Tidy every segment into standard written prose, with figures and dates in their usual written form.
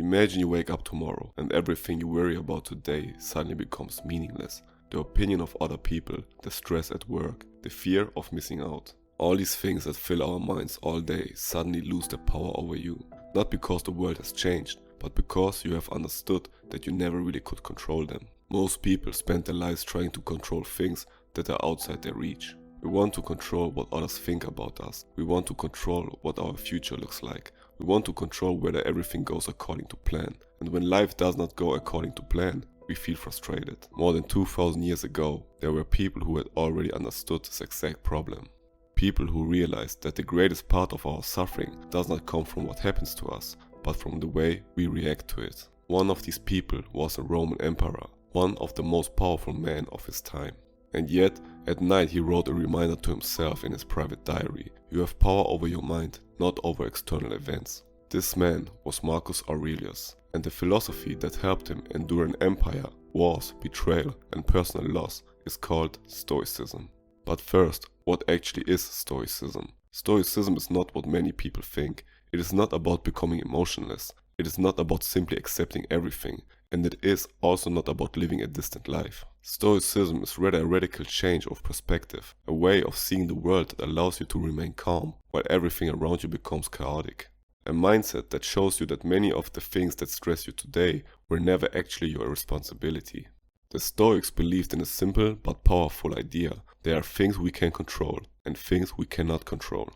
Imagine you wake up tomorrow and everything you worry about today suddenly becomes meaningless. The opinion of other people, the stress at work, the fear of missing out. All these things that fill our minds all day suddenly lose their power over you. Not because the world has changed, but because you have understood that you never really could control them. Most people spend their lives trying to control things that are outside their reach. We want to control what others think about us. We want to control what our future looks like. We want to control whether everything goes according to plan. And when life does not go according to plan, we feel frustrated. More than 2000 years ago, there were people who had already understood this exact problem. People who realized that the greatest part of our suffering does not come from what happens to us, but from the way we react to it. One of these people was a Roman emperor, one of the most powerful men of his time. And yet, at night he wrote a reminder to himself in his private diary: you have power over your mind, not over external events. This man was Marcus Aurelius, and the philosophy that helped him endure an empire, wars, betrayal, and personal loss is called Stoicism. But first, what actually is Stoicism? Stoicism is not what many people think. It is not about becoming emotionless. It is not about simply accepting everything, and it is also not about living a distant life. Stoicism is rather a radical change of perspective, a way of seeing the world that allows you to remain calm while everything around you becomes chaotic. A mindset that shows you that many of the things that stress you today were never actually your responsibility. The Stoics believed in a simple but powerful idea: there are things we can control and things we cannot control.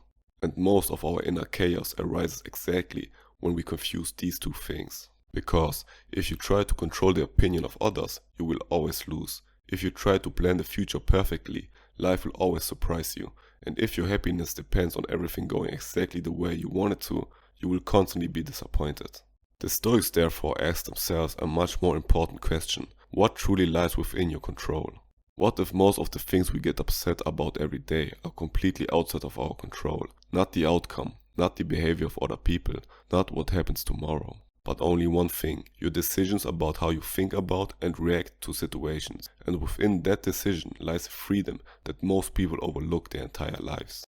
And most of our inner chaos arises exactly when we confuse these two things. Because if you try to control the opinion of others, you will always lose. If you try to plan the future perfectly, life will always surprise you. And if your happiness depends on everything going exactly the way you want it to, you will constantly be disappointed. The Stoics therefore asked themselves a much more important question: what truly lies within your control? What if most of the things we get upset about every day are completely outside of our control? Not the outcome, not the behavior of other people, not what happens tomorrow, but only one thing: your decisions about how you think about and react to situations. And within that decision lies a freedom that most people overlook their entire lives.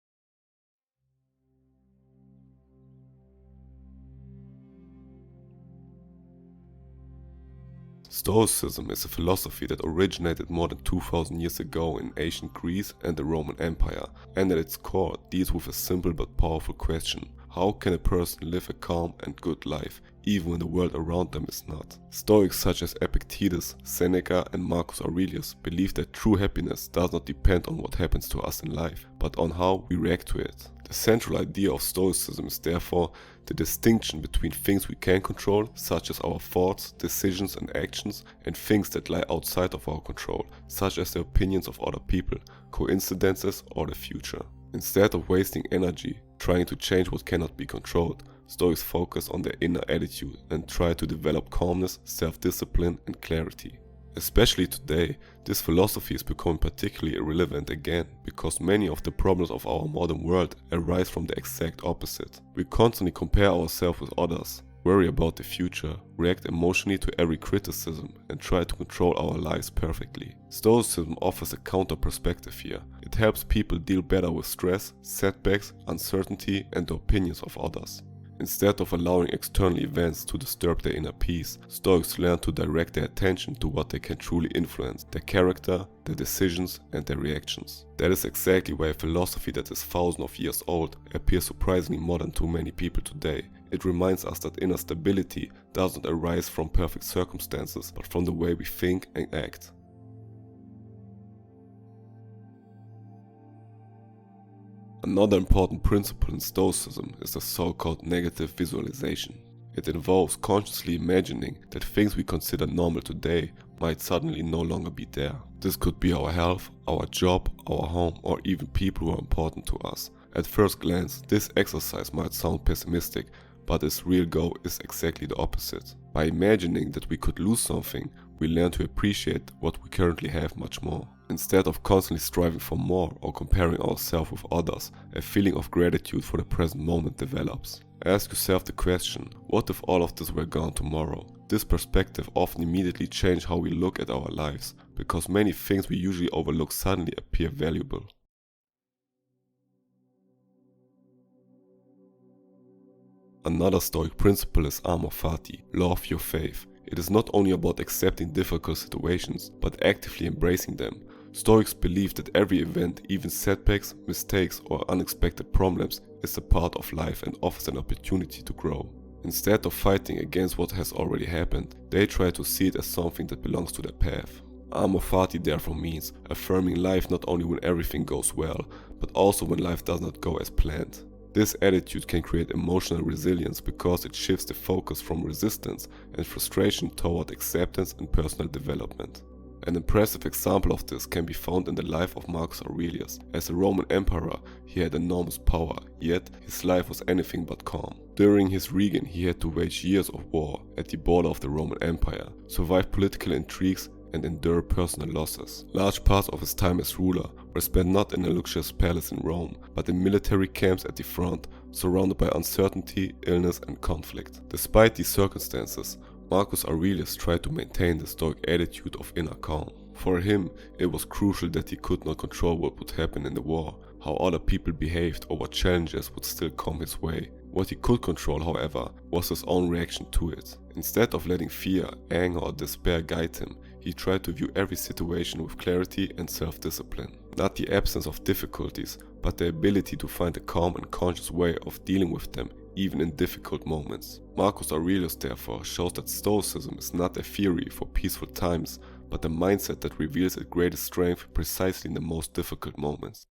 Stoicism is a philosophy that originated more than 2000 years ago in ancient Greece and the Roman Empire, and at its core deals with a simple but powerful question: how can a person live a calm and good life, even when the world around them is not? Stoics such as Epictetus, Seneca, and Marcus Aurelius believe that true happiness does not depend on what happens to us in life, but on how we react to it. The central idea of Stoicism is therefore the distinction between things we can control, such as our thoughts, decisions, and actions, and things that lie outside of our control, such as the opinions of other people, coincidences, or the future. Instead of wasting energy trying to change what cannot be controlled, Stoics focus on their inner attitude and try to develop calmness, self-discipline, and clarity. Especially today, this philosophy is becoming particularly relevant again, because many of the problems of our modern world arise from the exact opposite. We constantly compare ourselves with others, worry about the future, react emotionally to every criticism, and try to control our lives perfectly. Stoicism offers a counter perspective here. It helps people deal better with stress, setbacks, uncertainty, and the opinions of others. Instead of allowing external events to disturb their inner peace, Stoics learn to direct their attention to what they can truly influence: their character, their decisions, and their reactions. That is exactly why a philosophy that is thousands of years old appears surprisingly modern to many people today. It reminds us that inner stability does not arise from perfect circumstances, but from the way we think and act. Another important principle in Stoicism is the so-called negative visualization. It involves consciously imagining that things we consider normal today might suddenly no longer be there. This could be our health, our job, our home, or even people who are important to us. At first glance, this exercise might sound pessimistic, but its real goal is exactly the opposite. By imagining that we could lose something, we learn to appreciate what we currently have much more. Instead of constantly striving for more or comparing ourselves with others, a feeling of gratitude for the present moment develops. Ask yourself the question: what if all of this were gone tomorrow? This perspective often immediately changes how we look at our lives, because many things we usually overlook suddenly appear valuable. Another Stoic principle is Amor Fati, love your faith. It is not only about accepting difficult situations, but actively embracing them. Stoics believe that every event, even setbacks, mistakes, or unexpected problems, is a part of life and offers an opportunity to grow. Instead of fighting against what has already happened, they try to see it as something that belongs to their path. Amor Fati therefore means affirming life not only when everything goes well, but also when life does not go as planned. This attitude can create emotional resilience because it shifts the focus from resistance and frustration toward acceptance and personal development. An impressive example of this can be found in the life of Marcus Aurelius. As a Roman emperor, he had enormous power, yet his life was anything but calm. During his reign, he had to wage years of war at the border of the Roman Empire, survive political intrigues, and endure personal losses. Large parts of his time as ruler were spent not in a luxurious palace in Rome, but in military camps at the front, surrounded by uncertainty, illness, and conflict. Despite these circumstances, Marcus Aurelius tried to maintain the Stoic attitude of inner calm. For him, it was crucial that he could not control what would happen in the war, how other people behaved, or what challenges would still come his way. What he could control, however, was his own reaction to it. Instead of letting fear, anger, or despair guide him, he tried to view every situation with clarity and self-discipline. Not the absence of difficulties, but the ability to find a calm and conscious way of dealing with them, even in difficult moments. Marcus Aurelius therefore shows that Stoicism is not a theory for peaceful times, but a mindset that reveals its greatest strength precisely in the most difficult moments.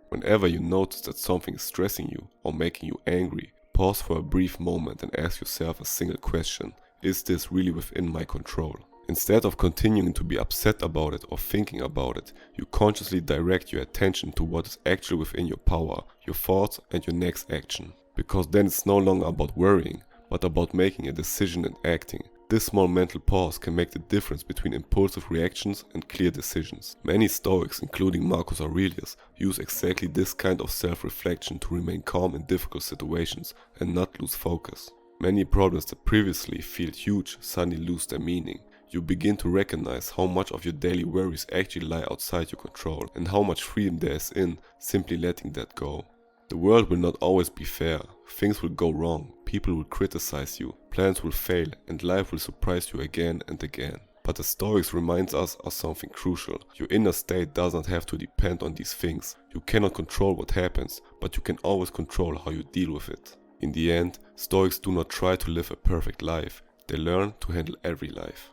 Whenever you notice that something is stressing you or making you angry, pause for a brief moment and ask yourself a single question: is this really within my control? Instead of continuing to be upset about it or thinking about it, you consciously direct your attention to what is actually within your power, your thoughts, and your next action. Because then it's no longer about worrying, but about making a decision and acting. This small mental pause can make the difference between impulsive reactions and clear decisions. Many Stoics, including Marcus Aurelius, use exactly this kind of self-reflection to remain calm in difficult situations and not lose focus. Many problems that previously felt huge suddenly lose their meaning. You begin to recognize how much of your daily worries actually lie outside your control, and how much freedom there is in simply letting that go. The world will not always be fair. Things will go wrong, people will criticize you, plans will fail, and life will surprise you again and again. But the Stoics reminds us of something crucial. Your inner state does not have to depend on these things. You cannot control what happens, but you can always control how you deal with it. In the end, Stoics do not try to live a perfect life. They learn to handle every life.